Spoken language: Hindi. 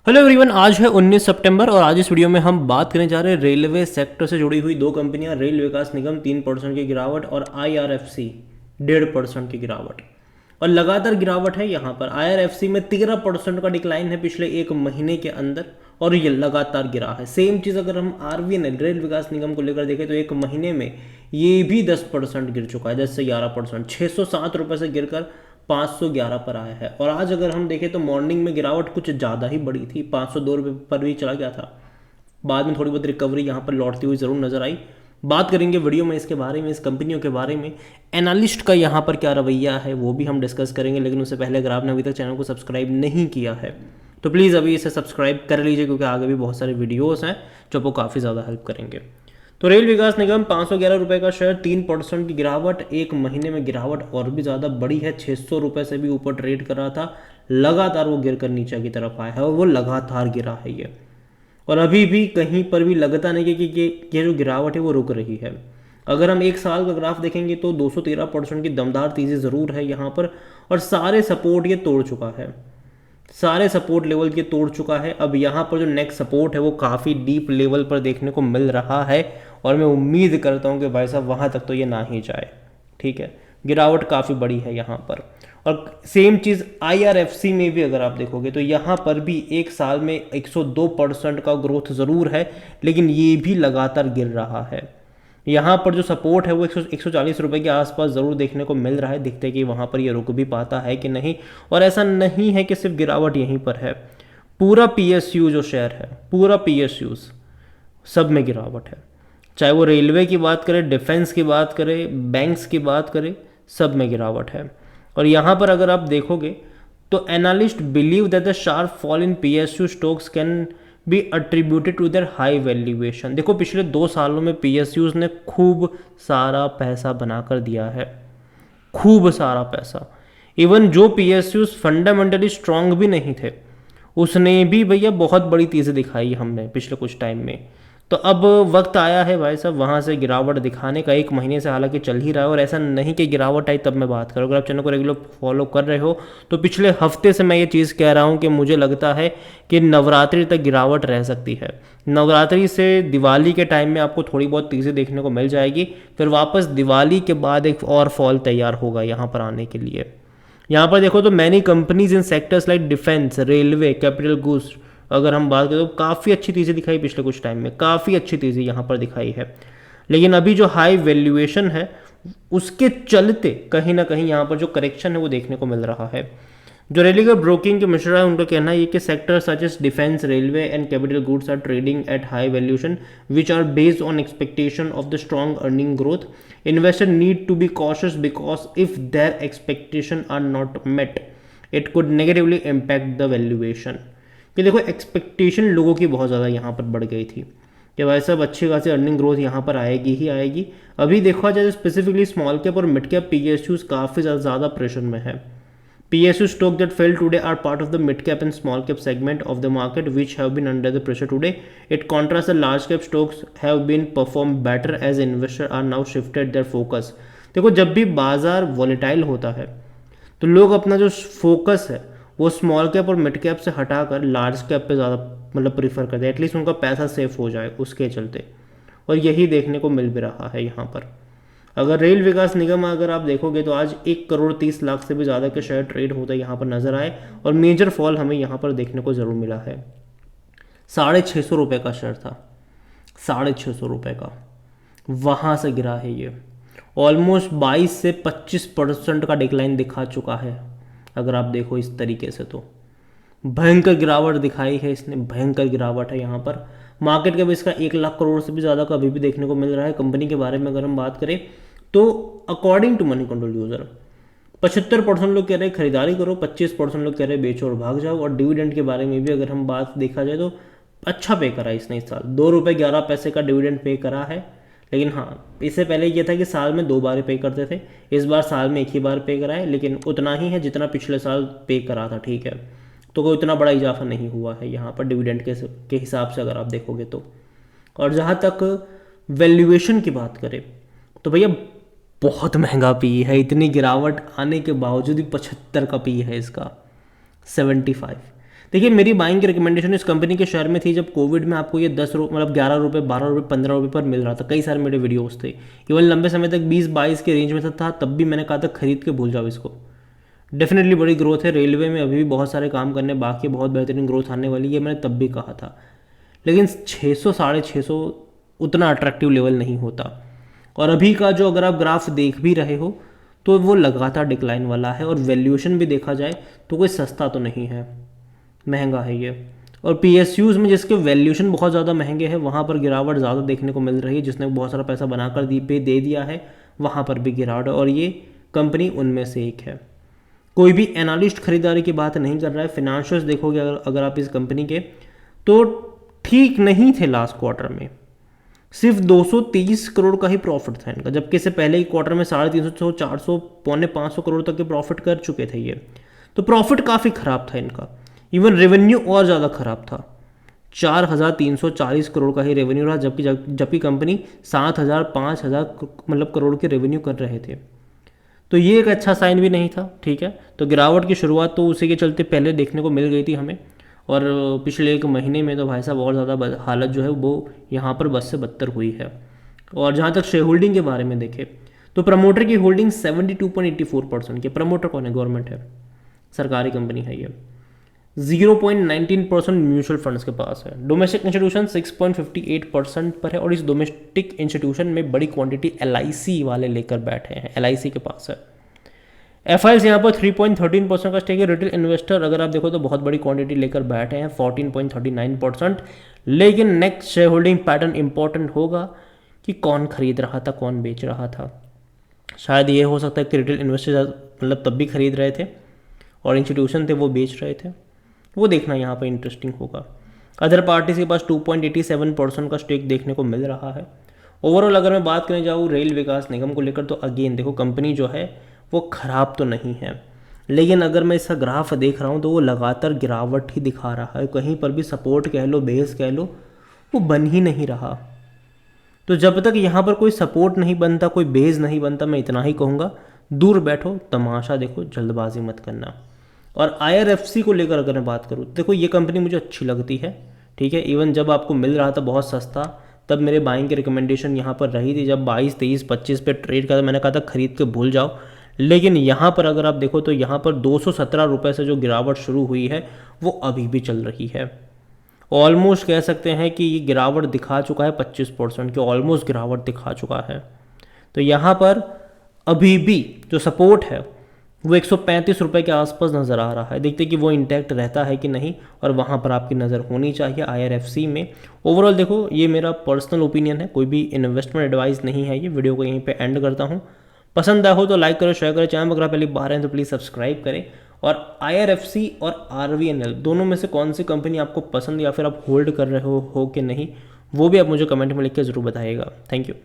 हेलो एवरीवन, आज है 19 सितंबर और आज इस वीडियो में हम बात करने जा रहे हैं रेलवे सेक्टर से जुड़ी हुई दो कंपनियां, रेल विकास निगम 3% की गिरावट और आईआरएफसी 1.5% की गिरावट। और लगातार गिरावट है यहाँ पर। आईआरएफसी में 13% का डिक्लाइन है पिछले एक महीने के अंदर और ये लगातार गिरा है। सेम चीज़ अगर हम आरवीएनएल रेल विकास निगम को लेकर देखें तो एक महीने में ये भी 10% गिर चुका है, 10 से 11%, 607 रुपये से गिरकर 511 पर आया है। और आज अगर हम देखें तो मॉर्निंग में गिरावट कुछ ज़्यादा ही बड़ी थी, 502 रुपये पर भी चला गया था। बाद में थोड़ी बहुत रिकवरी यहाँ पर लौटती हुई ज़रूर नजर आई। बात करेंगे वीडियो में इसके बारे में, इस कंपनियों के बारे में, एनालिस्ट का यहाँ पर क्या रवैया है वो भी हम डिस्कस करेंगे। लेकिन उससे पहले अगर आपने अभी तक चैनल को सब्सक्राइब नहीं किया है तो प्लीज़ अभी इसे सब्सक्राइब कर लीजिए, क्योंकि आगे भी बहुत सारे वीडियोज़ हैं जो आपको काफ़ी ज़्यादा हेल्प करेंगे। तो रेल विकास निगम 511 रुपये का शेयर, 3% की गिरावट। एक महीने में गिरावट और भी ज़्यादा बड़ी है, 600 रुपये से भी ऊपर ट्रेड कर रहा था। लगातार वो गिर कर नीचे की तरफ आया है और वो लगातार गिरा है ये। और अभी भी कहीं पर भी लगता नहीं कि ये जो गिरावट है वो रुक रही है। अगर हम एक साल का ग्राफ देखेंगे तो 213% की दमदार तेज़ी ज़रूर है यहाँ पर, और सारे सपोर्ट ये तोड़ चुका है, सारे सपोर्ट लेवल के तोड़ चुका है। अब यहाँ पर जो नेक्स्ट सपोर्ट है वो काफ़ी डीप लेवल पर देखने को मिल रहा है और मैं उम्मीद करता हूँ कि भाई साहब वहाँ तक तो ये ना ही जाए। ठीक है, गिरावट काफ़ी बड़ी है यहाँ पर। और सेम चीज़ आईआरएफसी में भी अगर आप देखोगे तो यहाँ पर भी एक साल में 102% का ग्रोथ ज़रूर है, लेकिन ये भी लगातार गिर रहा है। यहाँ पर जो सपोर्ट है वो 140 रुपये के आसपास ज़रूर देखने को मिल रहा है। दिखते कि वहाँ पर ये रुक भी पाता है कि नहीं। और ऐसा नहीं है कि सिर्फ गिरावट यहीं पर है, पूरा पीएसयू जो शेयर है, पूरा पीएसयू सब में गिरावट है। चाहे वो रेलवे की बात करें, डिफेंस की बात करें, बैंक्स की बात करें, सब में गिरावट है। और यहाँ पर अगर आप देखोगे तो analyst believe that the sharp fall in PSU stocks can be attributed to their high valuation. देखो पिछले 2 सालों में पीएसयूज ने खूब सारा पैसा बनाकर दिया है, खूब सारा पैसा। इवन जो पीएसयूज फंडामेंटली स्ट्रांग भी नहीं थे उसने भी भैया बहुत बड़ी तेज़ी दिखाई हमने पिछले कुछ टाइम में। तो अब वक्त आया है भाई साहब वहाँ से गिरावट दिखाने का। एक महीने से हालांकि चल ही रहा है और ऐसा नहीं कि गिरावट आई तब मैं बात करूँ। अगर आप चैनल को रेगुलर फॉलो कर रहे हो तो पिछले हफ्ते से मैं ये चीज़ कह रहा हूँ कि मुझे लगता है कि नवरात्रि तक गिरावट रह सकती है। नवरात्रि से दिवाली के टाइम में आपको थोड़ी बहुत तेज़ी देखने को मिल जाएगी, फिर वापस दिवाली के बाद एक और फॉल तैयार होगा यहाँ पर आने के लिए। यहाँ पर देखो तो many companies in sectors like defence, railway, capital goods, अगर हम बात करें तो काफ़ी अच्छी तेज़ी दिखाई पिछले कुछ टाइम में, काफ़ी अच्छी तेज़ी यहाँ पर दिखाई है। लेकिन अभी जो हाई वैल्यूएशन है उसके चलते कहीं ना कहीं यहाँ पर जो करेक्शन है वो देखने को मिल रहा है। जो रेलिगर ब्रोकिंग के मिश्रा है उनका कहना है ये कि sector such as defence, railway and capital goods are trading at high valuation which are based on expectation of the strong earning growth. Investor need to be cautious because if their expectation are not met it could negatively impact the valuation. कि देखो एक्सपेक्टेशन लोगों की बहुत ज़्यादा यहाँ पर बढ़ गई थी कि भाई साहब अच्छी खासी अर्निंग ग्रोथ यहाँ पर आएगी ही आएगी। अभी देखा जाए स्पेसिफिकली स्मॉल कैप और मिड कैप पीएसयूज काफ़ी ज़्यादा प्रेशर में है। PSU stock that fell today are part of the mid cap and small cap segment of the market which have been under the pressure today. It contrasts the large cap stocks have been performed better as investors are now shifted their focus. देखो जब भी बाजार वॉलेटाइल होता है तो लोग अपना जो फोकस है वो स्मॉल कैप और मिड कैप से हटाकर लार्ज कैप पे ज़्यादा मतलब प्रीफर करते हैं, एटलीस्ट उनका पैसा सेफ हो जाए उसके चलते। और यही देखने को मिल भी रहा है यहाँ पर। अगर रेल विकास निगम अगर आप देखोगे तो आज 1,30,00,000 से भी ज़्यादा के शेयर ट्रेड होते यहाँ पर नजर आए और मेजर फॉल हमें यहाँ पर देखने को ज़रूर मिला है। 650 रुपये का शेयर था, 650 रुपये का, वहाँ से गिरा है ये। ऑलमोस्ट 22 से 25% का डिक्लाइन दिखा चुका है अगर आप देखो इस तरीके से। तो भयंकर गिरावट दिखाई है इसने, भयंकर गिरावट है यहाँ पर। मार्केट कैप इसका 1,00,000 करोड़ से भी ज़्यादा का अभी भी देखने को मिल रहा है। कंपनी के बारे में अगर हम बात करें तो according to Moneycontrol user 75% लोग कह रहे हैं खरीदारी करो, 25% लोग कह रहे हैं बेचो और भाग जाओ। और डिविडेंड के बारे में भी अगर हम बात देखा जाए तो अच्छा पे करा इसने इस साल, 2 रुपये 11 पैसे का डिविडेंड पे करा है। लेकिन हाँ, इससे पहले ये था कि साल में 2 बार पे करते थे, इस बार साल में 1 ही बार पे करा है, लेकिन उतना ही है जितना पिछले साल पे करा था। ठीक है, तो कोई इतना बड़ा इजाफा नहीं हुआ है यहाँ पर डिविडेंड के हिसाब से अगर आप देखोगे तो। और जहाँ तक वैल्यूएशन की बात करें तो भैया बहुत महंगा पी है, इतनी गिरावट आने के बावजूद भी 75 का पी है इसका, 75। देखिए मेरी बाइंग की रिकमेंडेशन इस कंपनी के शेयर में थी जब कोविड में आपको ये 10 मतलब 11 रुपये, 12 रुपये, 15 रुपये पर मिल रहा था। कई सारे मेरे वीडियोस थे, इवन लंबे समय तक 20-22 के रेंज में था, तब भी मैंने कहा था खरीद के भूल जाओ इसको। डेफिनेटली बड़ी ग्रोथ है, रेलवे में अभी भी बहुत सारे काम करने बाकी, बहुत बेहतरीन ग्रोथ आने वाली है, मैंने तब भी कहा था। लेकिन 600 650 उतना अट्रैक्टिव लेवल नहीं होता। और अभी का जो अगर आप ग्राफ देख भी रहे हो तो वो लगातार डिक्लाइन वाला है, और वैल्यूएशन भी देखा जाए तो कोई सस्ता तो नहीं है, महंगा है ये। और PSUs में जिसके वैल्यूएशन बहुत ज़्यादा महंगे हैं वहाँ पर गिरावट ज़्यादा देखने को मिल रही है, जिसने बहुत सारा पैसा बनाकर दे दिया है वहाँ पर भी गिरावट, और ये कंपनी उनमें से एक है। कोई भी एनालिस्ट खरीदारी की बात नहीं कर रहा है। फिनेंशियल्स देखोगे अगर आप इस कंपनी के, तो ठीक नहीं थे लास्ट क्वार्टर में, सिर्फ 230 करोड़ का ही प्रॉफिट था इनका, जबकि इससे पहले ही क्वार्टर में 350, 400, पौने 500 करोड़ तक के प्रॉफिट कर चुके थे ये। तो प्रॉफिट काफ़ी ख़राब था इनका, इवन रेवेन्यू और ज़्यादा ख़राब था, 4340 करोड़ का ही रेवेन्यू रहा, जबकि कंपनी 7000, 5000 मतलब करोड़ के रेवेन्यू कर रहे थे। तो ये एक अच्छा साइन भी नहीं था, ठीक है। तो गिरावट की शुरुआत तो उसी के चलते पहले देखने को मिल गई थी हमें, और पिछले एक महीने में तो भाई साहब और ज़्यादा हालत जो है वो यहाँ पर बद से बदतर हुई है। और जहाँ तक शेयर होल्डिंग के बारे में देखें तो प्रमोटर की होल्डिंग 72.84% की। प्रमोटर कौन है? गवर्नमेंट है, सरकारी कंपनी है ये। 0.19% म्यूचुअल फंड्स के पास है। डोमेस्टिक इंस्टीट्यूशन 6.58% पर है, और इस डोमेस्टिक इंस्टीट्यूशन में बड़ी क्वांटिटी LIC वाले लेकर बैठे हैं, LIC के पास है। FIs यहाँ पर 3.13% का स्टेक है। रिटेल इन्वेस्टर अगर आप देखो तो बहुत बड़ी क्वांटिटी लेकर बैठे हैं, 14.39%। लेकिन next share holding pattern important होगा कि कौन खरीद रहा था, कौन बेच रहा था। शायद ये हो सकता है कि रिटेल इन्वेस्टर मतलब तब भी खरीद रहे थे और इंस्टीट्यूशन थे वो बेच रहे थे, वो देखना यहाँ पर इंटरेस्टिंग होगा। अदर पार्टीज के पास 2.87% का स्टेक देखने को मिल रहा है। ओवरऑल अगर मैं बात करने जाऊँ रेल विकास निगम को लेकर, तो अगेन देखो कंपनी जो है वो ख़राब तो नहीं है, लेकिन अगर मैं इसका ग्राफ देख रहा हूँ तो वो लगातार गिरावट ही दिखा रहा है। कहीं पर भी सपोर्ट कह लो, बेस कह लो, वो बन ही नहीं रहा। तो जब तक यहाँ पर कोई सपोर्ट नहीं बनता, कोई बेस नहीं बनता, मैं इतना ही कहूँगा, दूर बैठो, तमाशा देखो, जल्दबाजी मत करना। और IRFC को लेकर अगर मैं बात करूँ, देखो ये कंपनी मुझे अच्छी लगती है, ठीक है। इवन जब आपको मिल रहा था बहुत सस्ता, तब मेरे बाइंग की रिकमेंडेशन यहाँ पर रही थी। जब 22, 23, 25 पे ट्रेड का, मैंने कहा था खरीद के भूल जाओ। लेकिन यहाँ पर अगर आप देखो तो यहाँ पर 217 रुपये से जो गिरावट शुरू हुई है वो अभी भी चल रही है। ऑलमोस्ट कह सकते हैं कि ये गिरावट दिखा चुका है 25% की, ऑलमोस्ट गिरावट दिखा चुका है। तो यहाँ पर अभी भी जो सपोर्ट है वो 135 रुपये के आसपास नज़र आ रहा है। देखते कि वो इंटैक्ट रहता है कि नहीं, और वहाँ पर आपकी नज़र होनी चाहिए IRFC में। ओवरऑल देखो ये मेरा पर्सनल ओपिनियन है, कोई भी इन्वेस्टमेंट एडवाइस नहीं है। ये वीडियो को यहीं पे एंड करता हूँ। पसंद आया हो तो लाइक करो, शेयर करो, चैनल अगर आप पहली बार हैं तो प्लीज़ सब्सक्राइब करें। और IRFC और RVNL दोनों में से कौन सी कंपनी आपको पसंद या फिर आप होल्ड कर रहे हो कि नहीं, वो भी आप मुझे कमेंट में लिख के ज़रूर बताइएगा। Thank you.